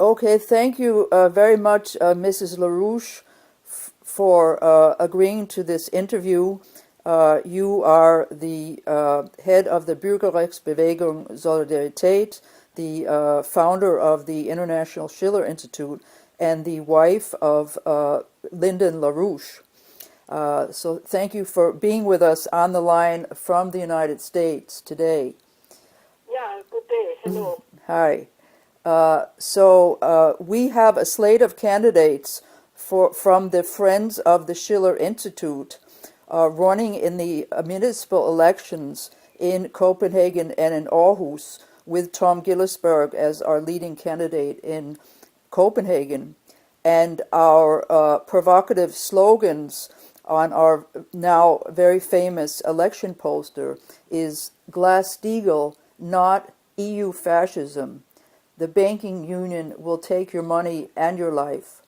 Okay, thank you very much, Mrs. LaRouche, for agreeing to this interview. You are the head of the Bürgerrechtsbewegung Solidarität, the founder of the International Schiller Institute, and the wife of Lyndon LaRouche. So thank you for being with us on the line from the United States today. Yeah, good day. Hello. Hi. So we have a slate of candidates from the Friends of the Schiller Institute running in the municipal elections in Copenhagen and in Aarhus, with Tom Gillesberg as our leading candidate in Copenhagen. And our provocative slogans on our now very famous election poster is Glass-Steagall, not EU fascism. The banking union will take your money and your life.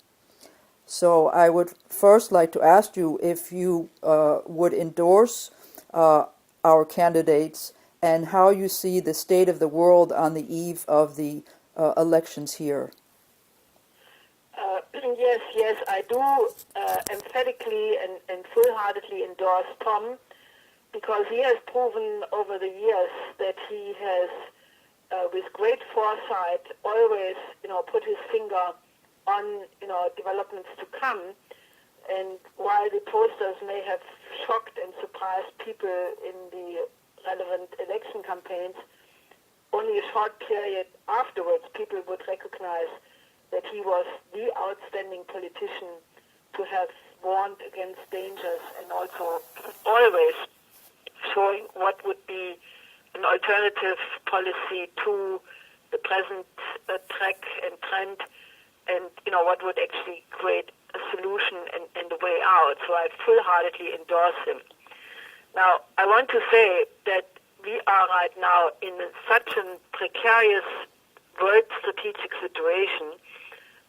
So I would first like to ask you if you would endorse our candidates and how you see the state of the world on the eve of the elections here. Yes, I do emphatically and full-heartedly endorse Tom, because he has proven over the years that he has, with great foresight, always, put his finger on, developments to come. And while the posters may have shocked and surprised people in the relevant election campaigns, only a short period afterwards, people would recognize that he was the outstanding politician to have warned against dangers and also always showing what would be an alternative policy to the present track and trend, and what would actually create a solution and a way out. So I full-heartedly endorse him. Now, I want to say that we are right now in such a precarious world strategic situation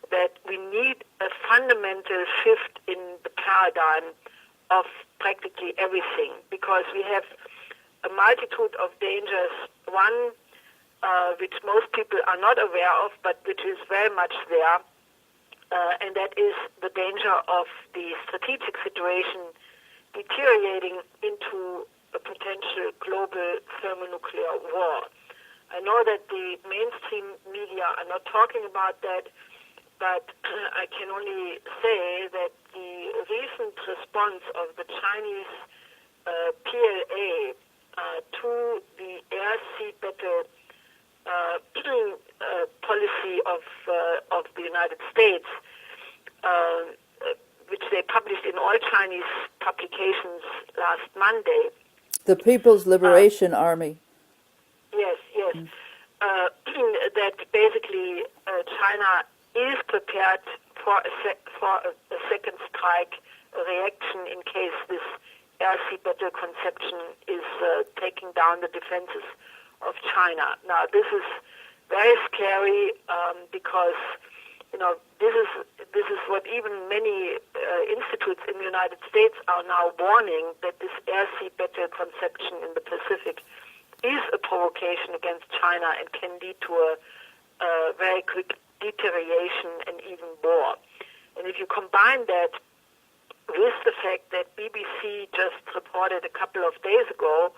that we need a fundamental shift in the paradigm of practically everything, because we have a multitude of dangers. One, which most people are not aware of, but which is very much there, and that is the danger of the strategic situation deteriorating into a potential global thermonuclear war. I know that the mainstream media are not talking about that, but I can only say that the recent response of the Chinese PLA to the air sea battle policy of the United States, which they published in all Chinese publications last Monday. The People's Liberation Army. Yes. That basically China is prepared for a second strike reaction in case this air sea battle conception is taking down the defenses of China. Now, this is very scary because this is what even many institutes in the United States are now warning, that this air sea battle conception in the Pacific is a provocation against China and can lead to a very quick deterioration and even war. And if you combine that with the fact that BBC just reported a couple of days ago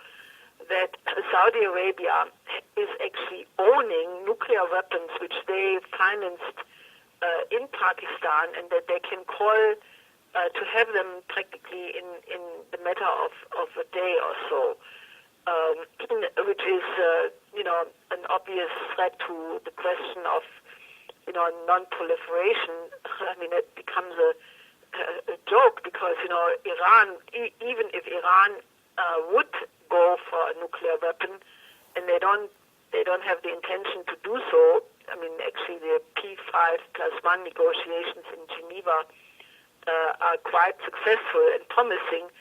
that Saudi Arabia is actually owning nuclear weapons which they financed in Pakistan, and that they can call to have them practically in the matter of a day or so, which is an obvious threat to the question of non-proliferation. I mean, it becomes a joke because Iran, even if Iran would go for a nuclear weapon, and they don't have the intention to do so. I mean, actually, the P5+1 negotiations in Geneva are quite successful and promising.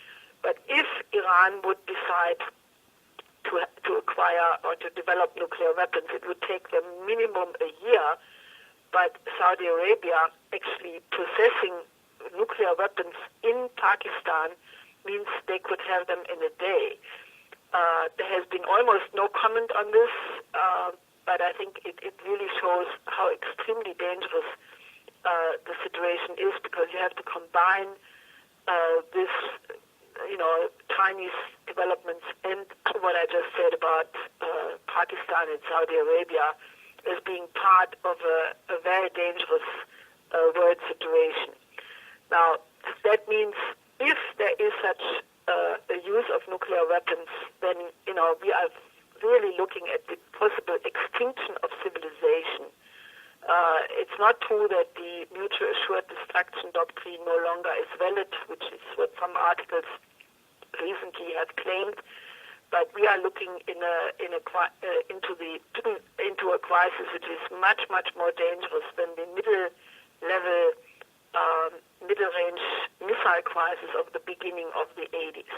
But if Iran would decide to acquire or to develop nuclear weapons, it would take them minimum a year. But Saudi Arabia actually possessing nuclear weapons in Pakistan means they could have them in a day. There has been almost no comment on this but I think it really shows how extremely dangerous the situation is, because you have to combine this, Chinese developments and what I just said about Pakistan and Saudi Arabia as being part of a very dangerous world situation. Now, that means if there is such a use of nuclear weapons, then, we are really looking at the possible extinction of civilization. It's not true that the mutual assured destruction doctrine no longer is valid, which is what some articles recently have claimed, but we are looking into a crisis which is much more dangerous than the middle-range missile crisis of the beginning of the 80s.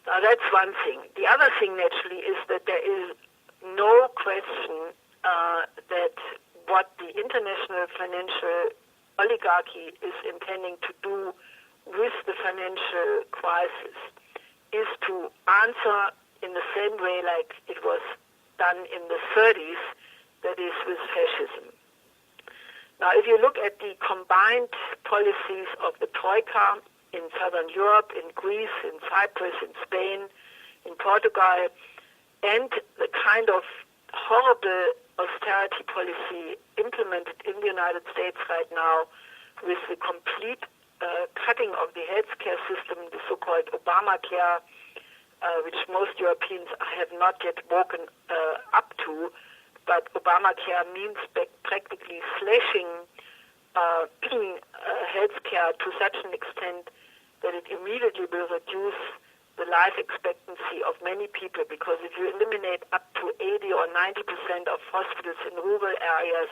Now that's one thing. The other thing, naturally, is that there is no question that what the international financial oligarchy is intending to do with the financial crisis is to answer in the same way like it was done in the 30s, that is with fascism. Now, if you look at the combined policies of the troika in Southern Europe, in Greece, in Cyprus, in Spain, in Portugal, and the kind of horrible austerity policy implemented in the United States right now with the complete cutting of the healthcare system, the so-called Obamacare, which most Europeans have not yet woken up to, but Obamacare means practically slashing healthcare to such an extent that it immediately will reduce the life expectancy of many people, because if you eliminate up to 80 or 90% of hospitals in rural areas,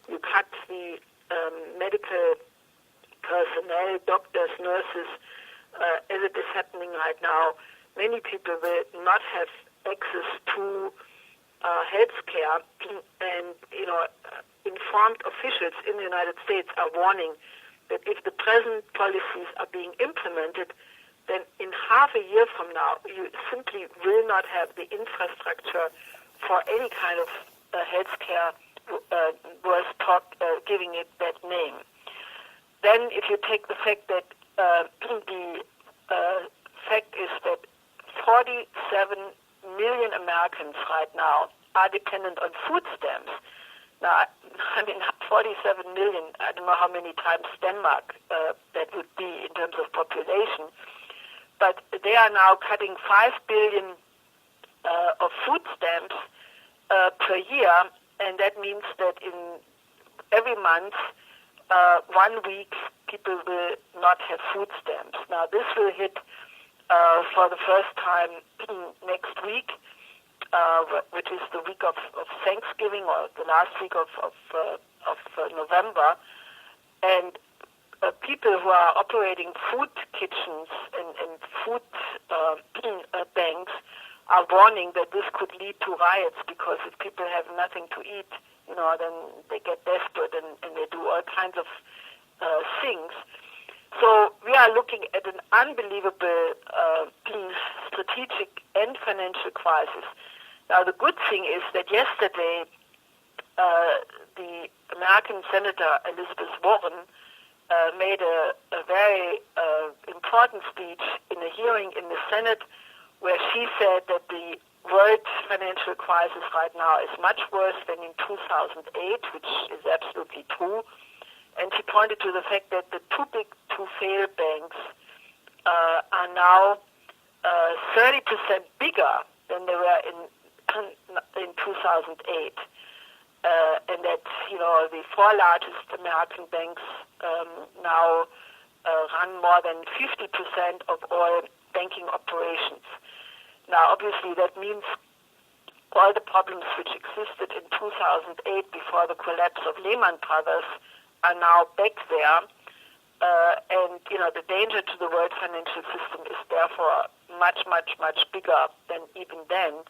you cut the medical personnel, doctors, nurses, as it is happening right now, many people will not have access to health care, and informed officials in the United States are warning that if the present policies are being implemented, then in half a year from now, you simply will not have the infrastructure for any kind of health care worth giving it that name. Then if you take the fact that the fact is that 47 million Americans right now are dependent on food stamps. Now, 47 million, I don't know how many times Denmark that would be in terms of population, but they are now cutting 5 billion of food stamps per year, and that means that in every month, 1 week, people will not have food stamps. Now, this will hit for the first time next week, which is the week of Thanksgiving, or the last week of November, and people who are operating food kitchens and food banks are warning that this could lead to riots, because if people have nothing to eat, then they get desperate and they do all kinds of things. So we are looking at an unbelievable strategic and financial crisis. Now, the good thing is that yesterday the American Senator Elizabeth Warren made a very important speech in a hearing in the Senate, where she said that the world financial crisis right now is much worse than in 2008, which is absolutely true. And she pointed to the fact that the too big to fail banks are now 30% bigger than they were in 2008. And that, the 4 largest American banks now run more than 50% of all banking operations. Now, obviously, that means all the problems which existed in 2008 before the collapse of Lehman Brothers are now back there. And, the danger to the world financial system is therefore much bigger than even then.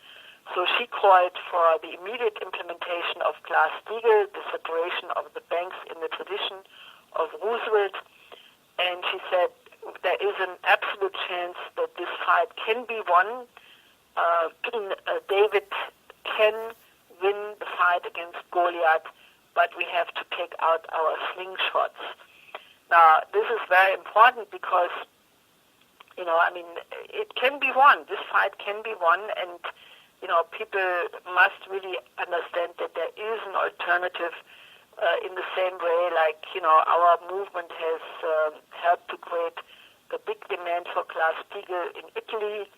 So she called for the immediate implementation of Glass-Steagall, the separation of the banks in the tradition of Roosevelt. And she said there is an absolute chance that this fight can be won. David can win the fight against Goliath, but we have to take out our slingshots. Now, this is very important because, it can be won. This fight can be won, and, people must really understand that there is an alternative in the same way, like, our movement has helped to create a big demand for Glass-Steagall in Italy.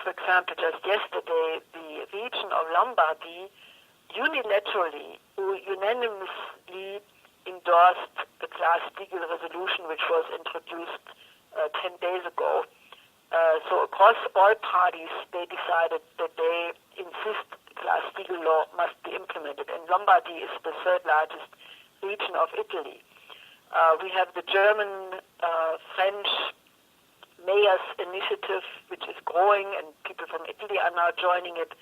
For example, just yesterday, the region of Lombardy unilaterally, unanimously endorsed the Glass-Steagall resolution, which was introduced 10 days ago. So across all parties, they decided that they insist Glass-Steagall law must be implemented. And Lombardy is the third largest region of Italy. We have the German, French Mayor's Initiative, which is growing, and people from Italy are now joining it.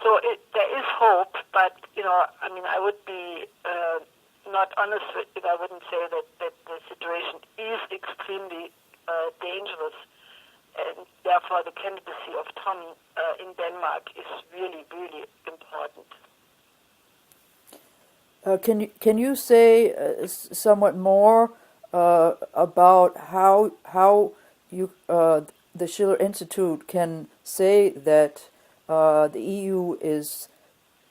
So there is hope, but, I would be not honest if I wouldn't say that the situation is extremely dangerous, and therefore the candidacy of Tom in Denmark is really, really important. Can you say somewhat more about how you the Schiller Institute can say that the EU is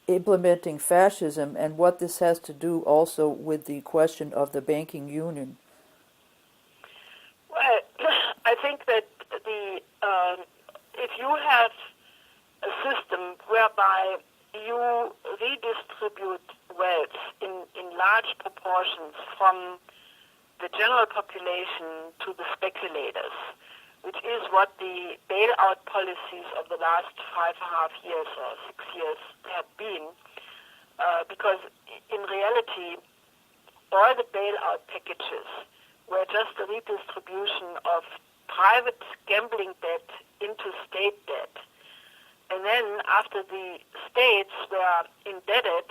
implementing fascism, and what this has to do also with the question of the banking union? Well, I think that if you have a system whereby you redistribute wealth in large proportions from the general population to the speculators, which is what the bailout policies of the last 5.5 years or 6 years have been, because in reality, all the bailout packages were just a redistribution of private gambling debt into state debt. And then after the states were indebted,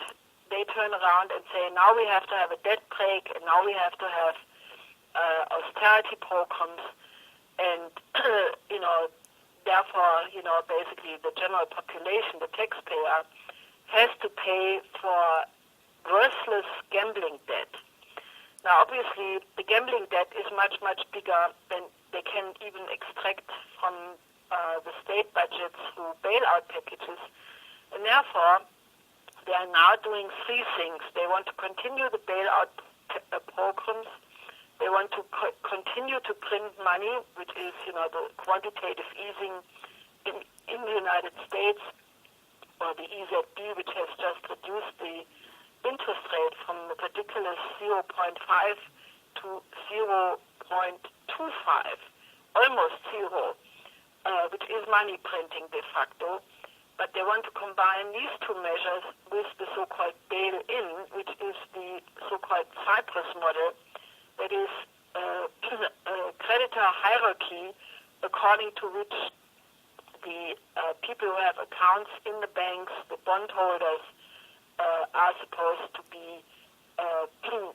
they turn around and say, now we have to have a debt break, and now we have to have austerity programs, and, therefore, basically the general population, the taxpayer, has to pay for worthless gambling debt. Now, obviously, the gambling debt is much, much bigger than they can even extract from the state budgets through bailout packages. And therefore, they are now doing three things. They want to continue the bailout programs. They want to continue to print money, which is, the quantitative easing in the United States, or the EZB, which has just reduced the interest rate from the ridiculous 0.5 to 0.25, almost zero, which is money printing de facto. But they want to combine these two measures with the so-called bail-in, which is the so-called Cyprus model, that is a creditor hierarchy according to which the people who have accounts in the banks, the bondholders, are supposed to be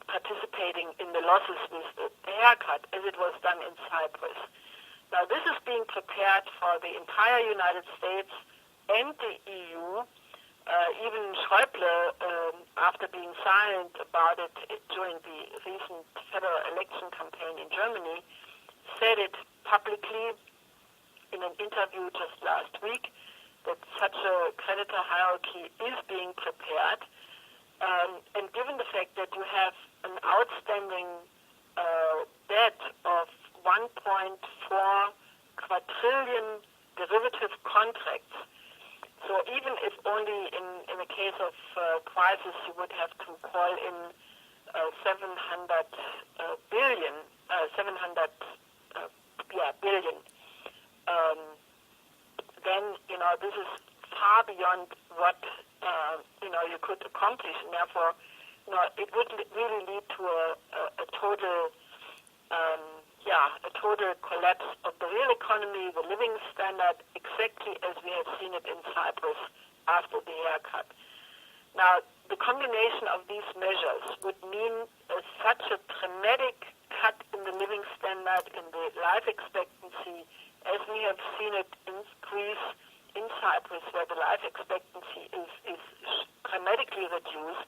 participating in the losses with the haircut, as it was done in Cyprus. Now, this is being prepared for the entire United States and the EU. Even Schäuble, after being silent about it during the recent federal election campaign in Germany, said it publicly in an interview just last week, that such a creditor hierarchy is being prepared. And given the fact that you have an outstanding debt of 1.4 quadrillion derivative contracts, so even if only in a case of crisis you would have to call in 700 billion, then this is far beyond what you could accomplish, and therefore it would really lead to a total collapse of the real economy, the living standard, exactly as we have seen it in Cyprus after the haircut. Now, the combination of these measures would mean such a dramatic cut in the living standard, in the life expectancy, as we have seen it in Greece, in Cyprus, where the life expectancy is dramatically reduced,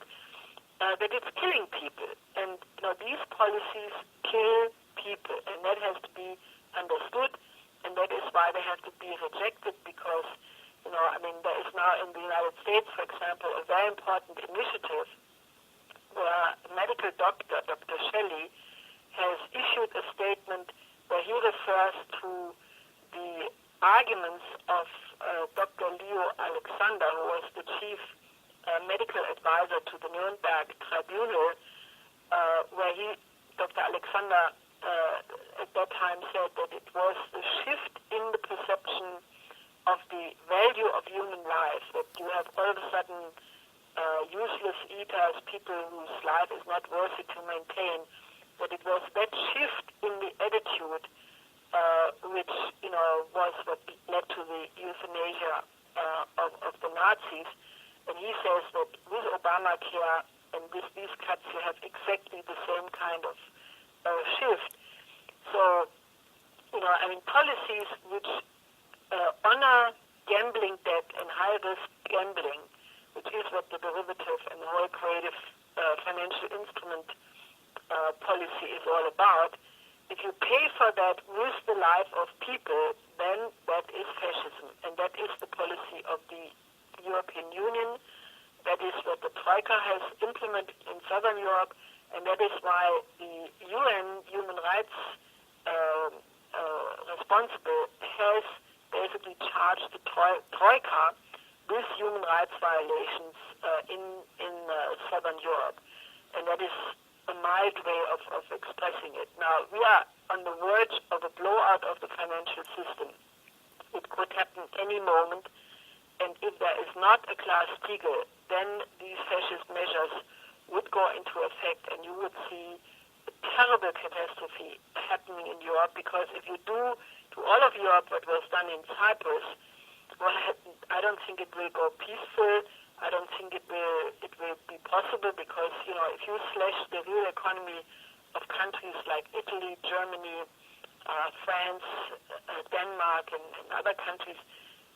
that it's killing people. And these policies kill people, and that has to be understood, and that is why they have to be rejected, because there is now in the United States, for example, a very important initiative where a medical doctor, Dr. Shelley, has issued a statement where he refers to the arguments of Dr. Leo Alexander, who was the chief medical advisor to the Nuremberg Tribunal, where Dr. Alexander, at that time said that it was the shift in the perception of the value of human life, that you have all of a sudden useless eaters, people whose life is not worthy to maintain, that it was that shift in the attitude which was what led to the euthanasia of the Nazis. And he says that with Obamacare and with these cuts, you have exactly the same kind of shift. So, policies which honor gambling debt and high-risk gambling, which is what the derivative and the whole creative financial instrument policy is all about, if you pay for that with the life of people, then that is fascism. And that is the policy of the European Union. That is what the troika has implemented in Southern Europe, and that is why the UN human rights responsible has basically charged the troika with human rights violations in Southern Europe. And that is a mild way of expressing it. Now, we are on the verge of a blowout of the financial system. It could happen any moment, and if there is not a Glass-Steagall, then these fascist measures would go into effect, and you would see a terrible catastrophe happening in Europe, because if you do to all of Europe what was done in Cyprus, well, I don't think it will go peaceful. I don't think it will be possible, because if you slash the real economy of countries like Italy, Germany, France, Denmark, and other countries,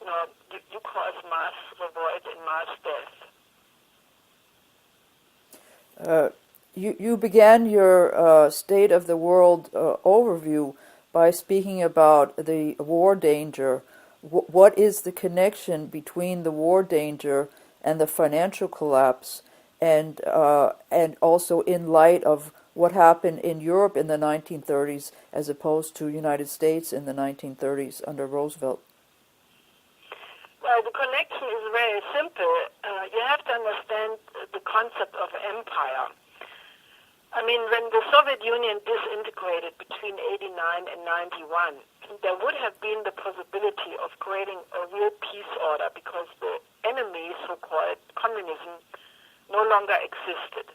you cause mass revolt and mass death. You began your State of the World overview by speaking about the war danger. What is the connection between the war danger and the financial collapse, and also in light of what happened in Europe in the 1930s as opposed to United States in the 1930s under Roosevelt? Well, the connection is very simple. You have to understand the concept of empire. I mean, when the Soviet Union disintegrated between 89 and 91, there would have been the possibility of creating a real peace order, because the enemy, so-called communism, no longer existed.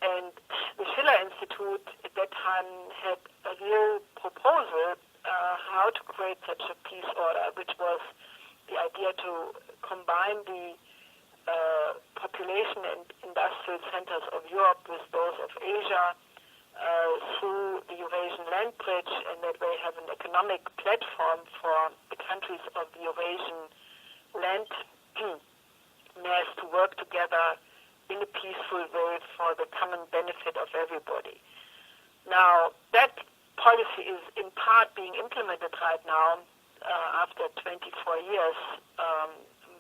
And the Schiller Institute at that time had a real proposal how to create such a peace order, which was the idea to combine the population and industrial centers of Europe with those of Asia through the Eurasian land bridge, and that way have an economic platform for the countries of the Eurasian land mass to work together in a peaceful way for the common benefit of everybody. Now, that policy is in part being implemented right now after 24 years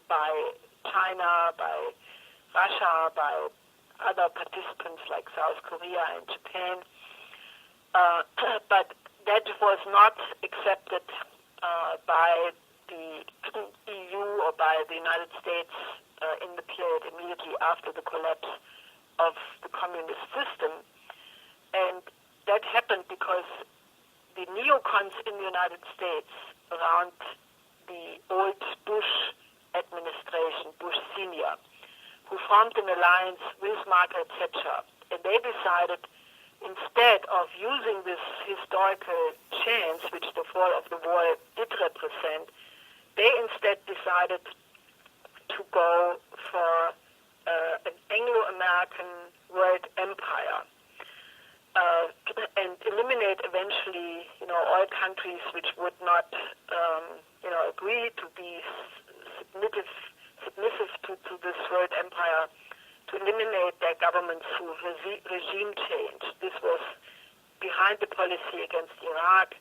by China, by Russia, by other participants like South Korea and Japan. But that was not accepted by the EU or by the United States in the period immediately after the collapse of the communist system. And that happened because the neocons in the United States around the old Bush administration, Bush Senior, who formed an alliance with Margaret Thatcher. And they decided, instead of using this historical chance, which the fall of the wall did represent, they instead decided to go for an Anglo-American world empire and eliminate eventually, all countries which would not, agree to be submissive to this world empire to eliminate their government through regime change. This was behind the policy against Iraq,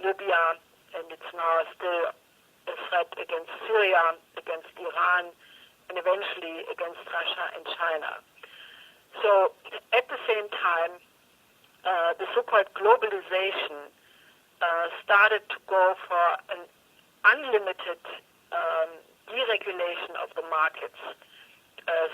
Libya, and it's now still a threat against Syria, against Iran, and eventually against Russia and China. So at the same time, the so-called globalization started to go for an unlimited deregulation of the markets.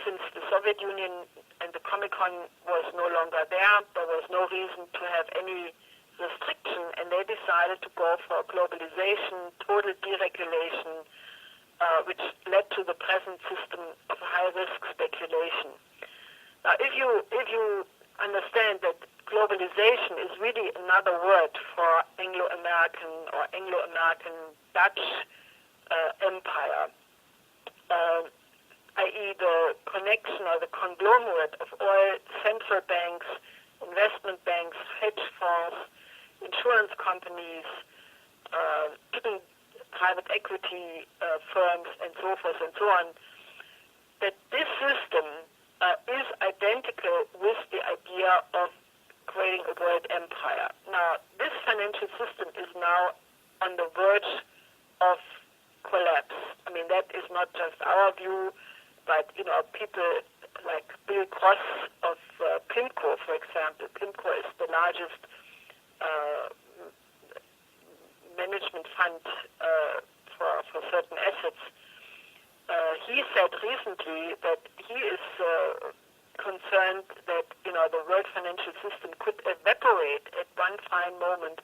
Since the Soviet Union and the Comecon was no longer there was no reason to have any restriction, and they decided to go for globalization, total deregulation, which led to the present system of high-risk speculation. Now, if you understand that globalization is really another word for Anglo-American or Anglo-American Dutch empire, i.e. the connection or the conglomerate of all central banks, investment banks, hedge funds, insurance companies, private equity firms, and so forth and so on, that this system is identical with the idea of creating a world empire. Now, this financial system is now on the verge of collapse. I mean, that is not just our view, but, people like Bill Cross of PIMCO, for example. PIMCO is the largest management fund for certain assets. He said recently that he is concerned that, the world financial system could evaporate at one fine moment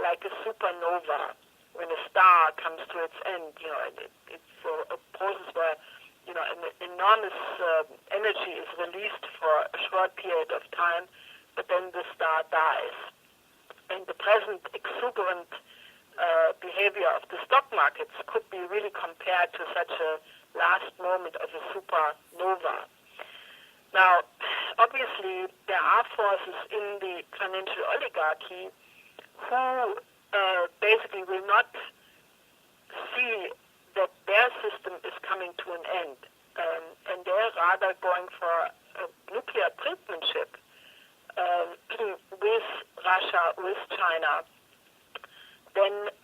like a supernova when a star comes to its end. It's a process where an enormous energy is released for a short period of time, but then the star dies. And the present exuberant behavior of the stock markets could be really compared to such a last moment of a supernova. Now, obviously, there are forces in the financial oligarchy who basically will not see that their system is coming to an end, and they're rather going for a nuclear brinkmanship with Russia, with China, then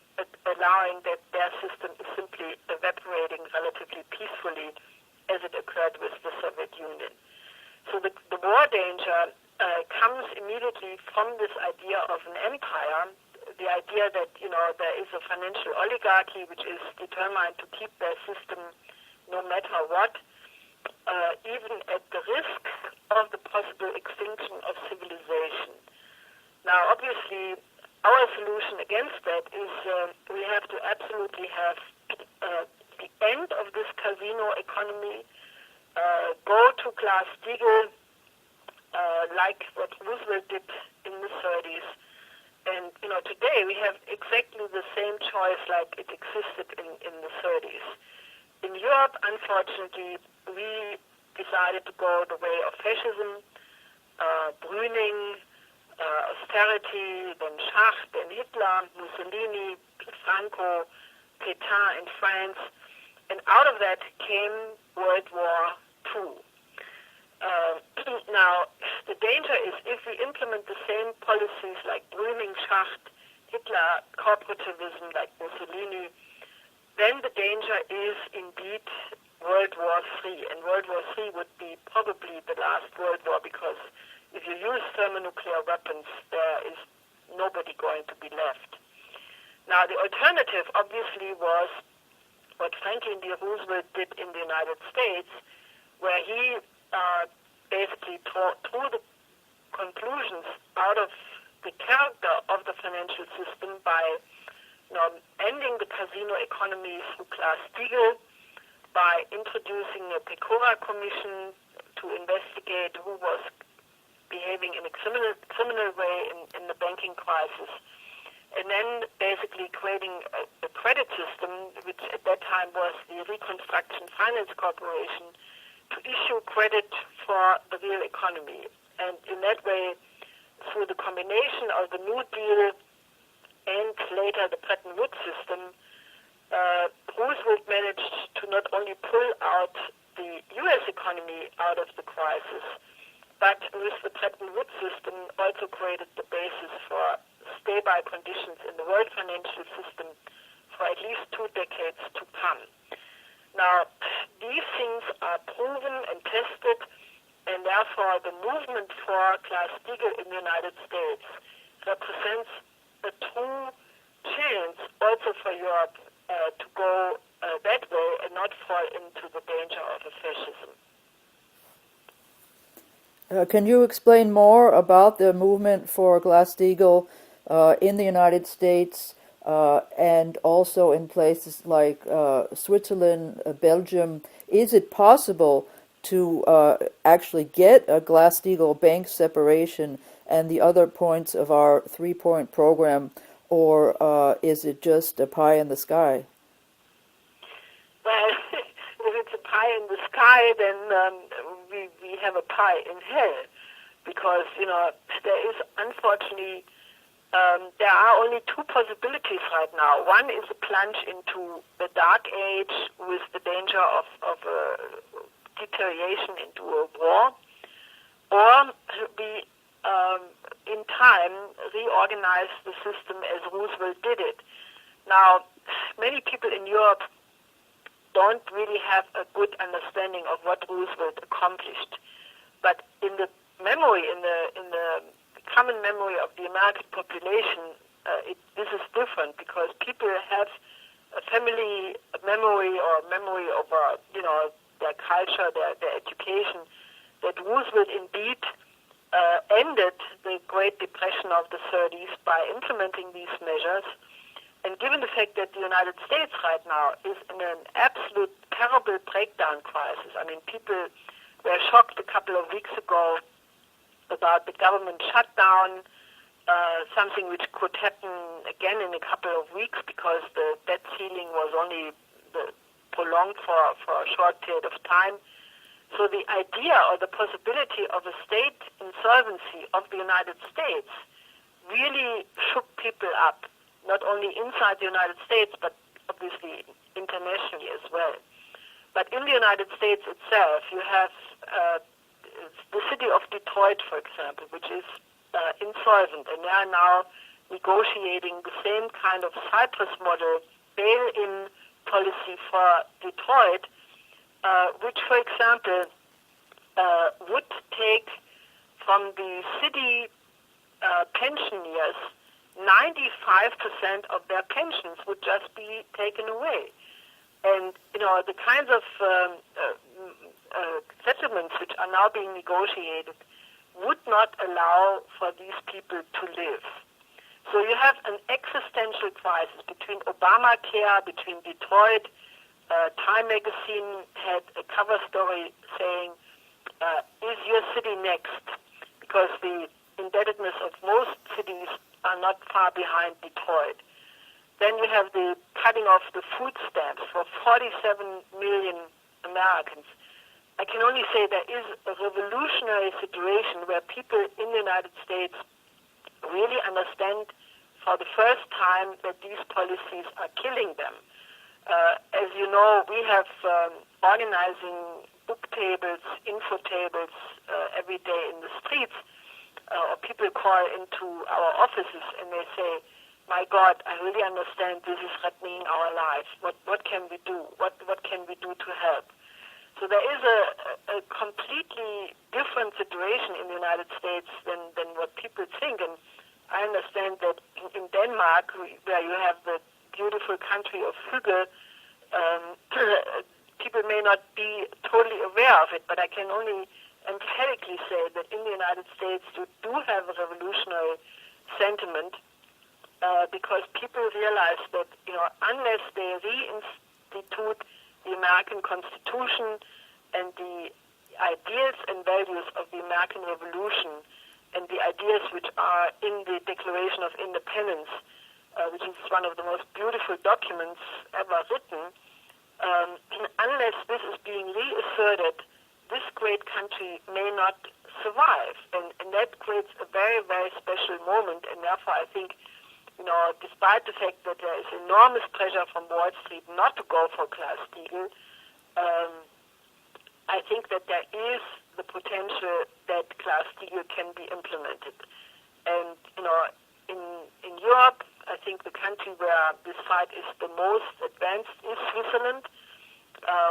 allowing that their system is simply evaporating relatively peacefully as it occurred with the Soviet Union. So the war danger comes immediately from this idea of an empire, the idea that, there is a financial oligarchy which is determined to keep their system no matter what, even at the risk of the possible extinction of civilization. Now, obviously, our solution against that is we have to absolutely have the end of this casino economy, go to Glass-Steagall, like what Roosevelt did in the 30s. And, today we have exactly the same choice like it existed in the 30s. In Europe, unfortunately, we decided to go the way of fascism, Brüning, austerity, then Schacht, then Hitler, Mussolini, Franco, Pétain in France. And out of that came World War II. Now, the danger is if we implement the same policies like Brüning, Schacht, Hitler, corporativism like Mussolini, then the danger is indeed World War III. And World War III would be probably the last World War because if you use thermonuclear weapons, there is nobody going to be left. Now, the alternative obviously was what Franklin D. Roosevelt did in the United States, where he basically drew the conclusions out of the character of the financial system by ending the casino economy through Glass-Steagall, by introducing a Pecora commission to investigate who was behaving in a criminal way in the banking crisis, and then basically creating a credit system, which at that time was the Reconstruction Finance Corporation, to issue credit for the real economy. And in that way, through the combination of the New Deal and later the Bretton Woods system, Roosevelt managed to not only pull out the U.S. economy out of the crisis, but with the Bretton Woods system also created the basis for stable conditions in the world financial system for at least 2 decades to come. Now, these things are proven and tested, and therefore the movement for Glass-Steagall in the United States represents a true chance also for Europe to go that way and not fall into the danger of a fascism. Can you explain more about the movement for Glass-Steagall in the United States and also in places like Switzerland, Belgium? Is it possible to actually get a Glass-Steagall bank separation and the other points of our 3-point program, or is it just a pie in the sky? Well, if it's a pie in the sky, then we have a pie in hell, because, there is unfortunately, there are only 2 possibilities right now. One is a plunge into the dark age with the danger of deterioration into a war, or we, in time, reorganize the system as Roosevelt did it. Now, many people in Europe don't really have a good understanding of what Roosevelt accomplished, but in the memory, in the common memory of the American population, this is different, because people have a family memory or memory of their culture, their education, that Roosevelt indeed ended the Great Depression of the 30s by implementing these measures. And given the fact that the United States right now is in an absolute terrible breakdown crisis, I mean, people were shocked a couple of weeks ago about the government shutdown, something which could happen again in a couple of weeks because the debt ceiling was only prolonged for a short period of time. So the idea or the possibility of a state insolvency of the United States really shook people up, not only inside the United States, but obviously internationally as well. But in the United States itself, you have the city of Detroit, for example, which is insolvent, and they are now negotiating the same kind of Cyprus model bail-in policy for Detroit, which, for example, would take from the city pensioners 95% of their pensions would just be taken away. And, the kinds of settlements which are now being negotiated would not allow for these people to live. So you have an existential crisis between Obamacare, between Detroit. Time magazine had a cover story saying, is your city next? Because the indebtedness of most cities are not far behind Detroit. Then you have the cutting off the food stamps for 47 million Americans. I can only say there is a revolutionary situation where people in the United States really understand for the first time that these policies are killing them. As you know, we have organizing book tables, info tables every day in the streets. Or people call into our offices and they say, my God, I really understand this is threatening our lives. What can we do? What can we do to help? So there is a completely different situation in the United States than what people think. And I understand that in Denmark, where you have the beautiful country of Hygge, people may not be totally aware of it, but I can only emphatically say that in the United States you do have a revolutionary sentiment because people realize that unless they reinstitute the American Constitution and the ideas and values of the American Revolution and the ideas which are in the Declaration of Independence, which is one of the most beautiful documents ever written, unless this is being reasserted, this great country may not survive. And that creates a very, very special moment, and therefore I think despite the fact that there is enormous pressure from Wall Street not to go for Glass-Steagall, I think that there is the potential that Glass-Steagall can be implemented. And, in Europe, I think the country where this fight is the most advanced is Switzerland,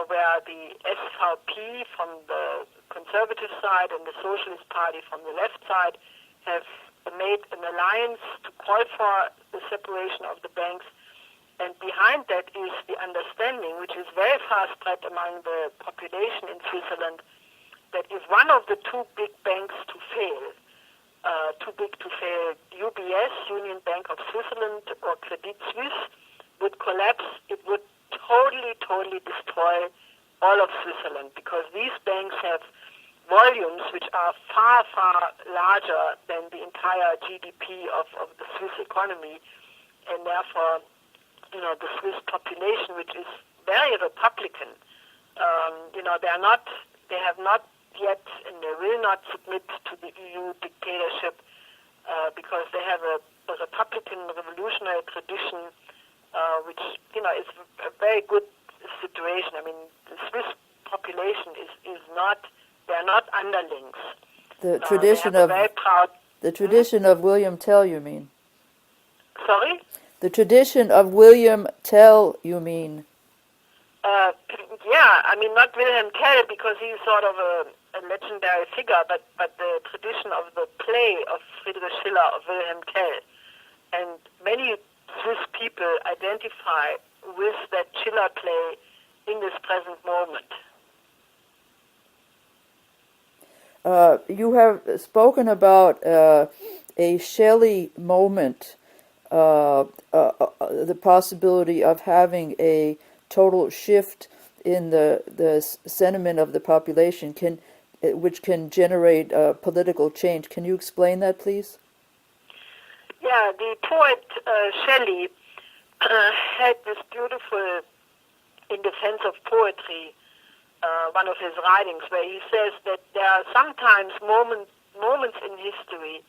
where the SVP from the conservative side and the Socialist Party from the left side have made an alliance to call for the separation of the banks. And behind that is the understanding, which is very far spread among the population in Switzerland, that if one of the two big banks to fail, UBS, Union Bank of Switzerland, or Credit Suisse, would collapse, it would totally destroy all of Switzerland, because these banks have volumes which are far larger than the entire GDP of the Swiss economy, and therefore, the Swiss population, which is very Republican, they have not yet, and they will not submit to the EU dictatorship, because they have a Republican revolutionary tradition, which, is a very good situation. I mean, the Swiss population is not, they're not underlings. The tradition of very proud. The tradition of William Tell, you mean? Sorry? The tradition of William Tell, you mean? Not Wilhelm Tell, because he's sort of a legendary figure, but the tradition of the play of Friedrich Schiller, of Wilhelm Tell. And many Swiss people identify with that Schiller play in this present moment. You have spoken about a Shelley moment, the possibility of having a total shift in the sentiment of the population, which can generate political change. Can you explain that, please? Yeah, the poet Shelley had this beautiful, in defense of poetry, one of his writings, where he says that there are sometimes moments in history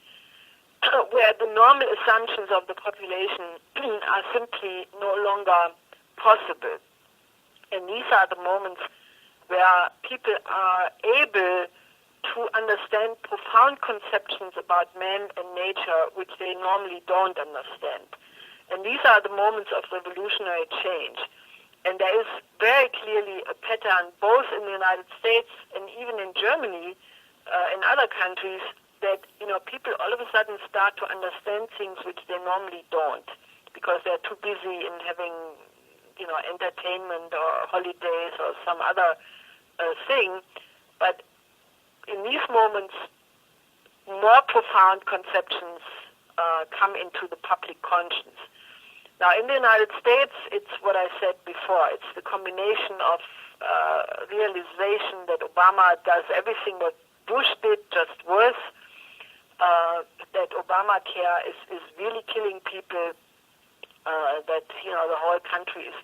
where the normal assumptions of the population are simply no longer possible. And these are the moments where people are able to understand profound conceptions about man and nature which they normally don't understand. And these are the moments of revolutionary change. And there is very clearly a pattern both in the United States and even in Germany, in other countries, that people all of a sudden start to understand things which they normally don't, because they're too busy in having entertainment or holidays or some other thing. But in these moments, more profound conceptions come into the public conscience. Now, in the United States, it's what I said before. It's the combination of realization that Obama does everything what Bush did, just worse, that Obamacare is really killing people, that the whole country is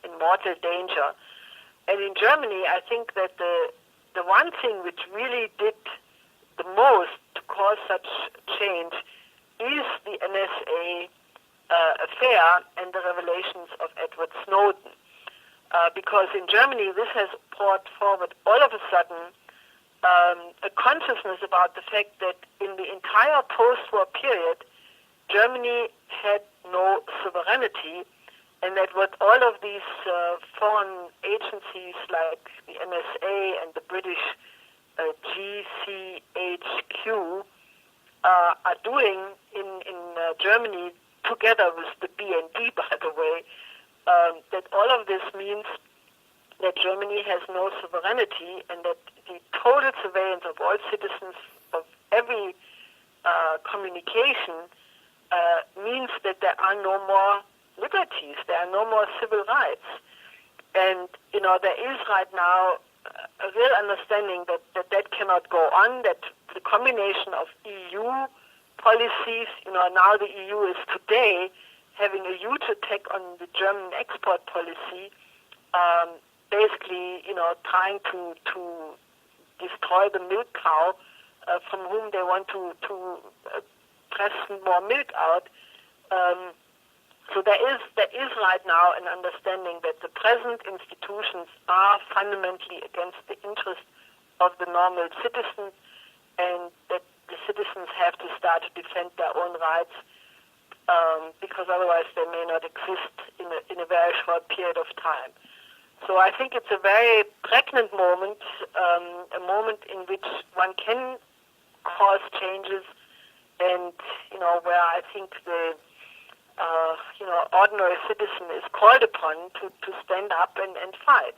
in mortal danger. And in Germany, I think that the one thing which really did the most to cause such change is the NSA affair and the revelations of Edward Snowden. Because in Germany, this has brought forward all of a sudden a consciousness about the fact that in the entire post-war period, Germany had no sovereignty, and that what all of these foreign agencies like the NSA and the British GCHQ are doing in Germany, together with the BND, by the way, that all of this means that Germany has no sovereignty, and that the total surveillance of all citizens of every communication means that there are no more liberties, there are no more civil rights. And, there is right now a real understanding that cannot go on, that the combination of EU policies, now the EU is today having a huge attack on the German export policy, basically, trying to destroy the milk cow from whom they want to press more milk out. So there is right now an understanding that the present institutions are fundamentally against the interest of the normal citizen, and that the citizens have to start to defend their own rights, because otherwise they may not exist in a very short period of time. So I think it's a very pregnant moment, a moment in which one can cause changes, and where I think the ordinary citizen is called upon to stand up and fight.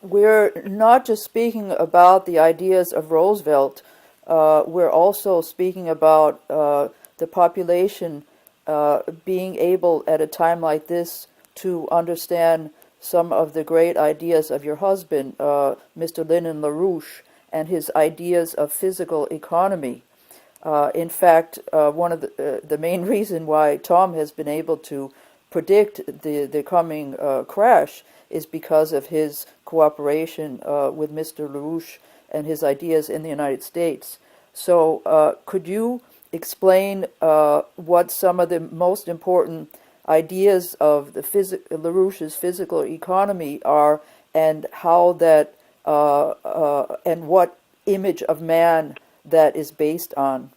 We're not just speaking about the ideas of Roosevelt. We're also speaking about the population being able at a time like this to understand some of the great ideas of your husband, Mr. Lyndon LaRouche, and his ideas of physical economy. In fact, one of the main reason why Tom has been able to predict the coming crash is because of his cooperation with Mr. LaRouche and his ideas in the United States. So could you explain what some of the most important ideas of the LaRouche's physical economy are, and how that and what image of man that is based on?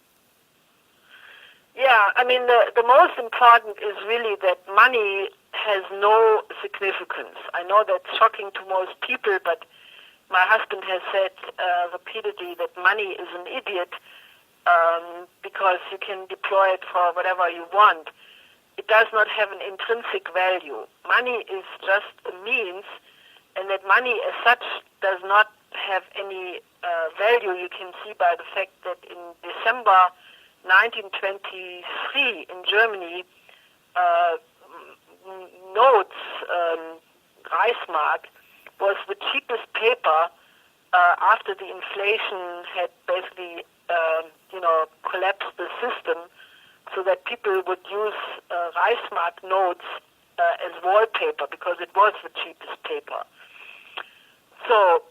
Yeah, I mean, the most important is really that money has no significance. I know that's shocking to most people, but my husband has said repeatedly that money is an idiot because you can deploy it for whatever you want. It does not have an intrinsic value. Money is just a means, and that money as such does not have any value. You can see by the fact that in December 1923 in Germany, notes, Reichsmark, was the cheapest paper after the inflation had basically, collapsed the system, so that people would use Reichsmark notes as wallpaper because it was the cheapest paper. So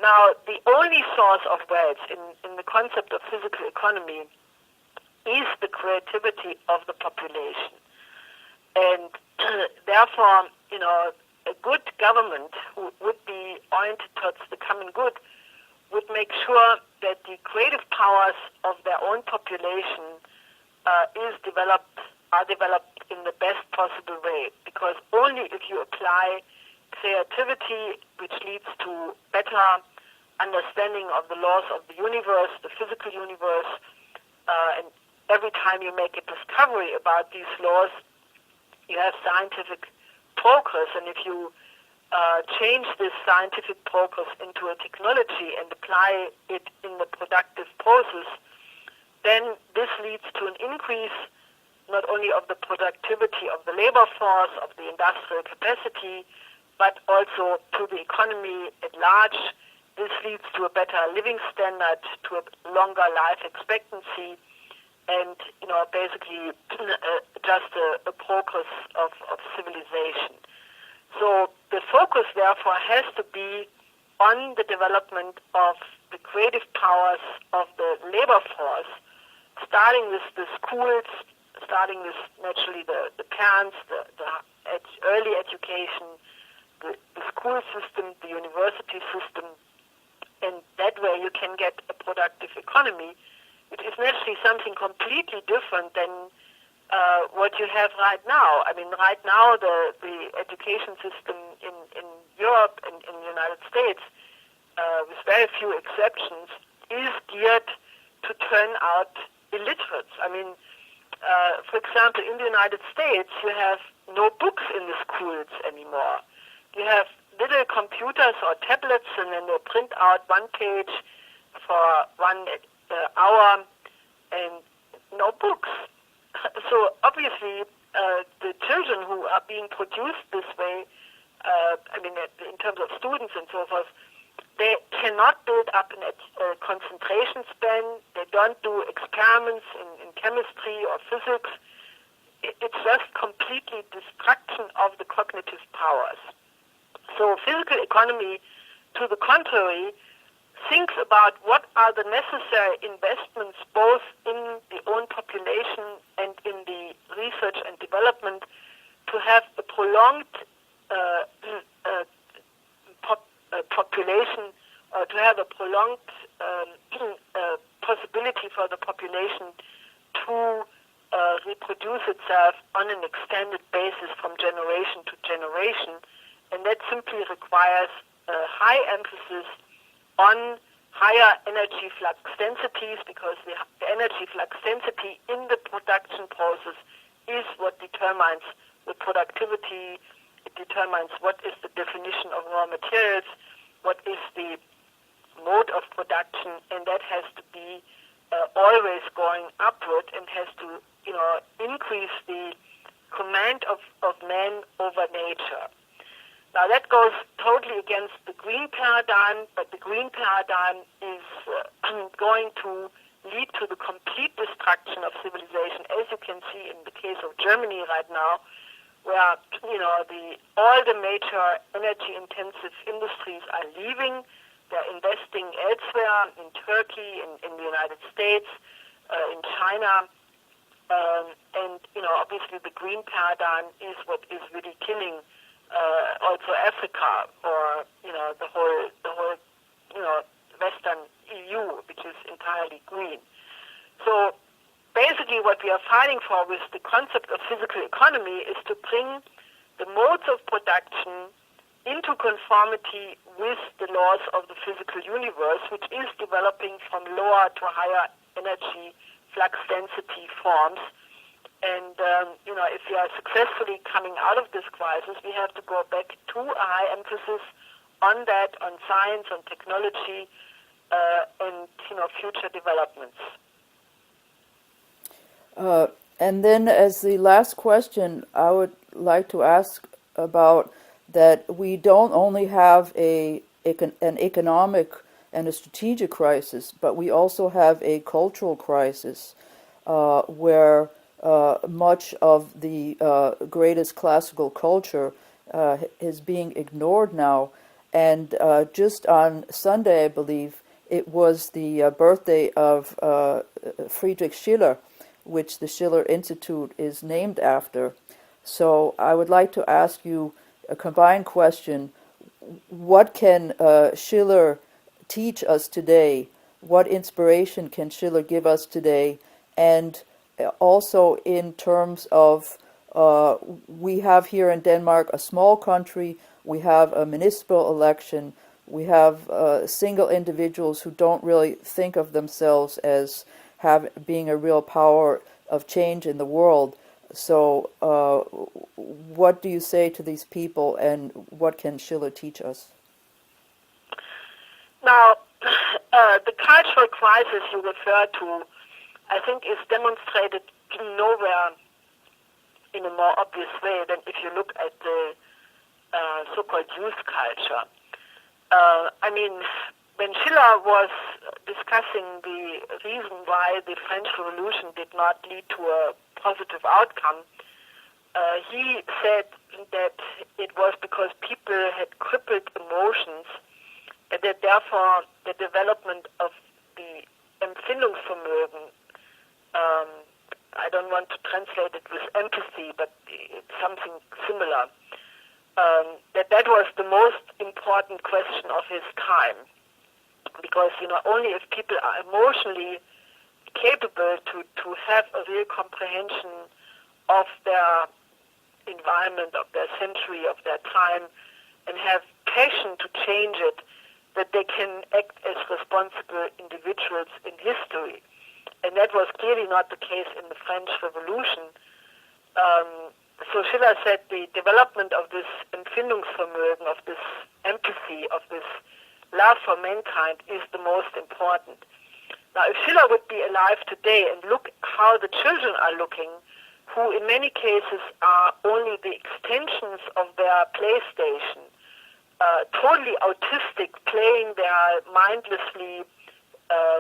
now the only source of wealth in the concept of physical economy is the creativity of the population. And therefore, a good government who would be oriented towards the common good would make sure that the creative powers of their own population are developed in the best possible way. Because only if you apply creativity, which leads to better understanding of the laws of the universe, the physical universe, and every time you make a discovery about these laws, you have scientific progress. And if you change this scientific progress into a technology and apply it in the productive process, then this leads to an increase not only of the productivity of the labor force, of the industrial capacity, but also to the economy at large. This leads to a better living standard, to a longer life expectancy, and basically just a progress of civilization. So the focus, therefore, has to be on the development of the creative powers of the labor force, starting with the schools, starting with naturally the parents, the early education, the school system, the university system, and that way you can get a productive economy, which is naturally something completely different than what you have right now. I mean, right now the education system in Europe and in the United States, with very few exceptions, is geared to turn out illiterates. I mean, for example, in the United States, you have no books in the schools anymore. You have little computers or tablets, and then they print out one page for 1 hour, and no books. So obviously, the children who are being produced this way, in terms of students and so forth, they cannot build up a concentration span. They don't do experiments in chemistry or physics. It's just completely destruction of the cognitive powers. So physical economy, to the contrary, thinks about what are the necessary investments both in the own population and in the research and development to have a prolonged population, to have a prolonged possibility for the population to reproduce itself on an extended basis from generation to generation, and that simply requires a high emphasis on higher energy flux densities, because the energy flux density in the production process is what determines the productivity. It determines what is the definition of raw materials, what is the mode of production, and that has to be always going upward and has to, increase the command of man over nature. Now that goes totally against the green paradigm, but the green paradigm is going to lead to the complete destruction of civilization, as you can see in the case of Germany right now, where all the major energy-intensive industries are leaving. They're investing elsewhere, in Turkey, in the United States, in China, and obviously the green paradigm is what is really killing also Africa, or the whole Western EU, which is entirely green. So basically what we are fighting for with the concept of physical economy is to bring the modes of production into conformity with the laws of the physical universe, which is developing from lower to higher energy flux density forms. And, if we are successfully coming out of this crisis, we have to go back to a high emphasis on that, on science, on technology, and, future developments. And then as the last question, I would like to ask about that we don't only have an economic and a strategic crisis, but we also have a cultural crisis where much of the greatest classical culture is being ignored now. And just on Sunday, I believe, it was the birthday of Friedrich Schiller, which the Schiller Institute is named after. So I would like to ask you a combined question. What can Schiller teach us today? What inspiration can Schiller give us today? And also in terms of, we have here in Denmark a small country, we have a municipal election, we have single individuals who don't really think of themselves as being a real power of change in the world. So what do you say to these people, and what can Schiller teach us? Now, the cultural crisis you refer to, I think, is demonstrated nowhere in a more obvious way than if you look at the so-called youth culture. When Schiller was discussing the reason why the French Revolution did not lead to a positive outcome, he said that it was because people had crippled emotions, and that therefore the development of the Empfindungsvermögen, I don't want to translate it with empathy, but it's something similar, that was the most important question of his time. Because, only if people are emotionally capable to have a real comprehension of their environment, of their century, of their time, and have passion to change it, that they can act as responsible individuals in history. And that was clearly not the case in the French Revolution. So Schiller said the development of this Empfindungsvermögen, of this empathy, of this love for mankind is the most important. Now, if Schiller would be alive today and look how the children are looking, who in many cases are only the extensions of their PlayStation, totally autistic, playing their mindlessly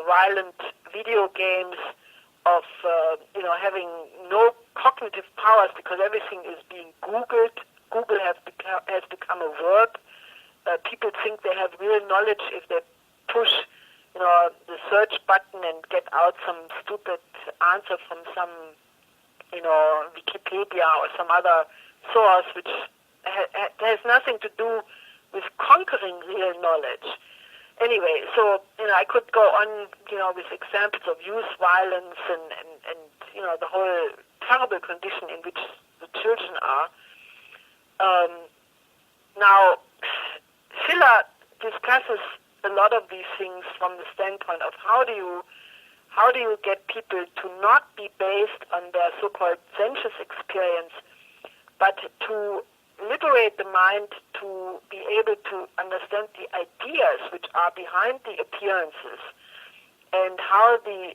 violent video games, of having no cognitive powers because everything is being Googled. Google has become a verb. People think they have real knowledge if they push, the search button and get out some stupid answer from some, Wikipedia or some other source, which has nothing to do with conquering real knowledge. Anyway, so, I could go on, with examples of youth violence and the whole terrible condition in which the children are. Now, Schiller discusses a lot of these things from the standpoint of how do you get people to not be based on their so-called sensuous experience, but to liberate the mind to be able to understand the ideas which are behind the appearances, and how the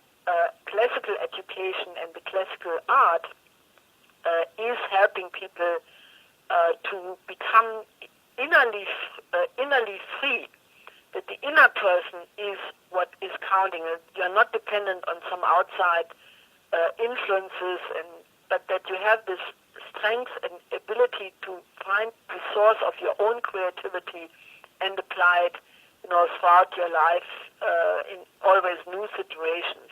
classical education and the classical art is helping people to become innerly free, that the inner person is what is counting. You're not dependent on some outside influences, but that you have this strength and ability to find the source of your own creativity and apply it, throughout your life in always new situations.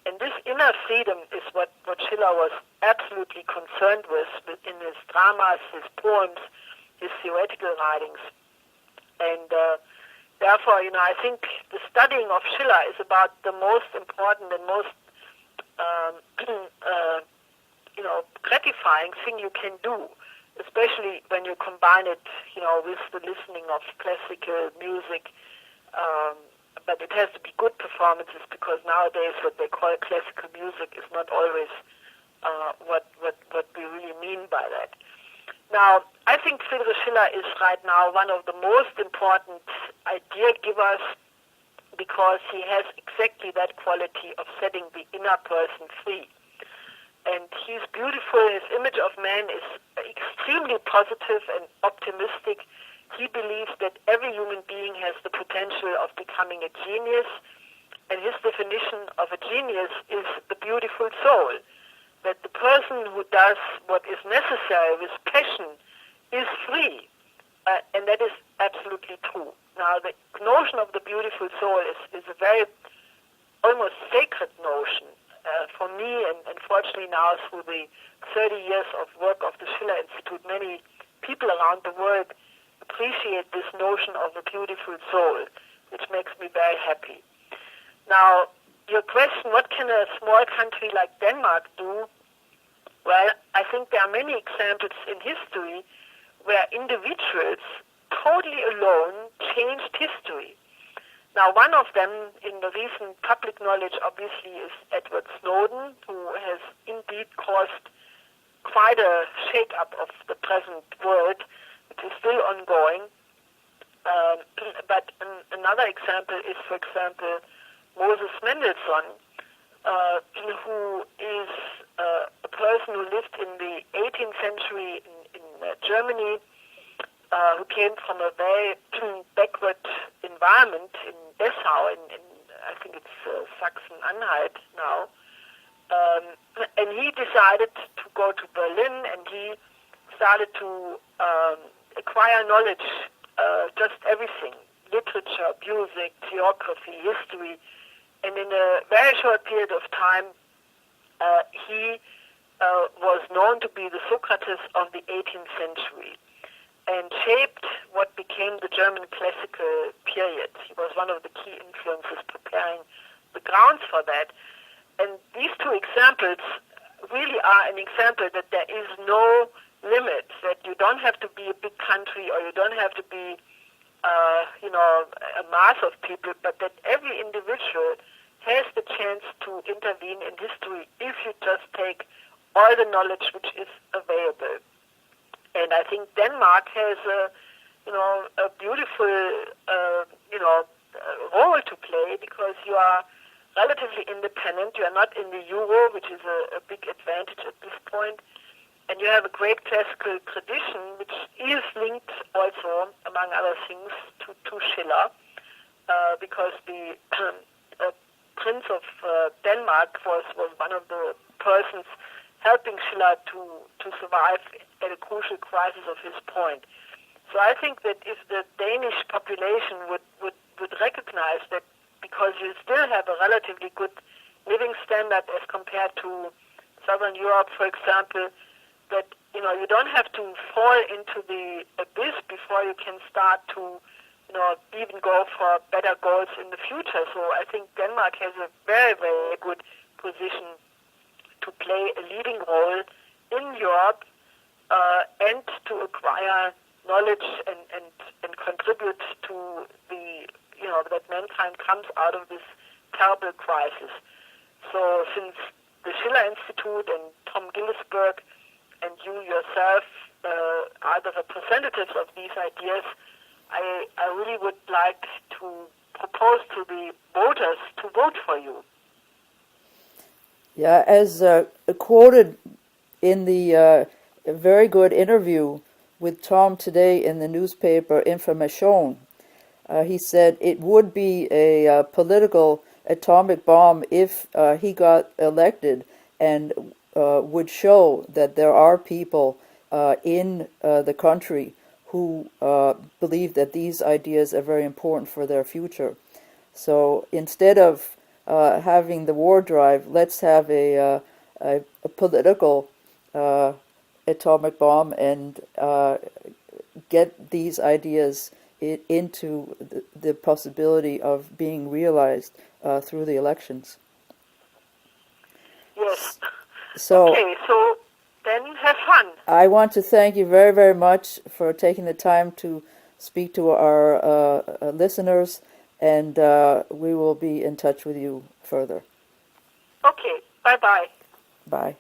And this inner freedom is what Schiller was absolutely concerned with in his dramas, his poems, his theoretical writings. And therefore, I think the studying of Schiller is about the most important and most gratifying thing you can do, especially when you combine it, with the listening of classical music. But it has to be good performances, because nowadays what they call classical music is not always what we really mean by that. Now, I think Friedrich Schiller is right now one of the most important idea givers, because he has exactly that quality of setting the inner person free. And he's beautiful. His image of man is extremely positive and optimistic. He believes that every human being has the potential of becoming a genius, and his definition of a genius is the beautiful soul, that the person who does what is necessary with passion is free, and that is absolutely true. Now, the notion of the beautiful soul is a very almost sacred notion for me, and unfortunately now through the 30 years of work of the Schiller Institute, many people around the world appreciate this notion of the beautiful soul, which makes me very happy. Now, your question, what can a small country like Denmark do? Well, I think there are many examples in history where individuals totally alone changed history. Now, one of them in the recent public knowledge obviously is Edward Snowden, who has indeed caused quite a shake-up of the present world, which is still ongoing. But another example is, for example, Moses Mendelssohn, who is a person who lived in the 18th century in Germany, who came from a very backward environment in Dessau, in I think it's Sachsen-Anhalt now. And he decided to go to Berlin, and he started to acquire knowledge, just everything, literature, music, geography, history. And in a very short period of time, he was known to be the Socrates of the 18th century and shaped what became the German classical period. He was one of the key influences preparing the grounds for that. And these two examples really are an example that there is no limit, that you don't have to be a big country or you don't have to be, a mass of people, but that every individual has the chance to intervene in history if you just take all the knowledge which is available. And I think Denmark has a beautiful, role to play, because you are relatively independent. You are not in the euro, which is a big advantage at this point. And you have a great classical tradition, which is linked also, among other things, to Schiller, because the Prince of Denmark was one of the persons helping Schiller to survive at a crucial crisis of his point. So I think that if the Danish population would would recognize that because you still have a relatively good living standard as compared to Southern Europe, for example, that you don't have to fall into the abyss before you can start to even go for better goals in the future. So I think Denmark has a very, very good position to play a leading role in Europe and to acquire knowledge and contribute to the that mankind comes out of this terrible crisis. So since the Schiller Institute and Tom Gillesberg and you yourself are the representatives of these ideas, I really would like to propose to the voters to vote for you. Yeah, as quoted in the very good interview with Tom today in the newspaper Information, he said it would be a political atomic bomb if he got elected, and would show that there are people in the country who believe that these ideas are very important for their future. So instead of having the war drive, let's have a political atomic bomb and get these ideas into the possibility of being realized through the elections. Yes. So, okay, so then have fun. I want to thank you very, very much for taking the time to speak to our listeners, and we will be in touch with you further. Okay, bye-bye. Bye.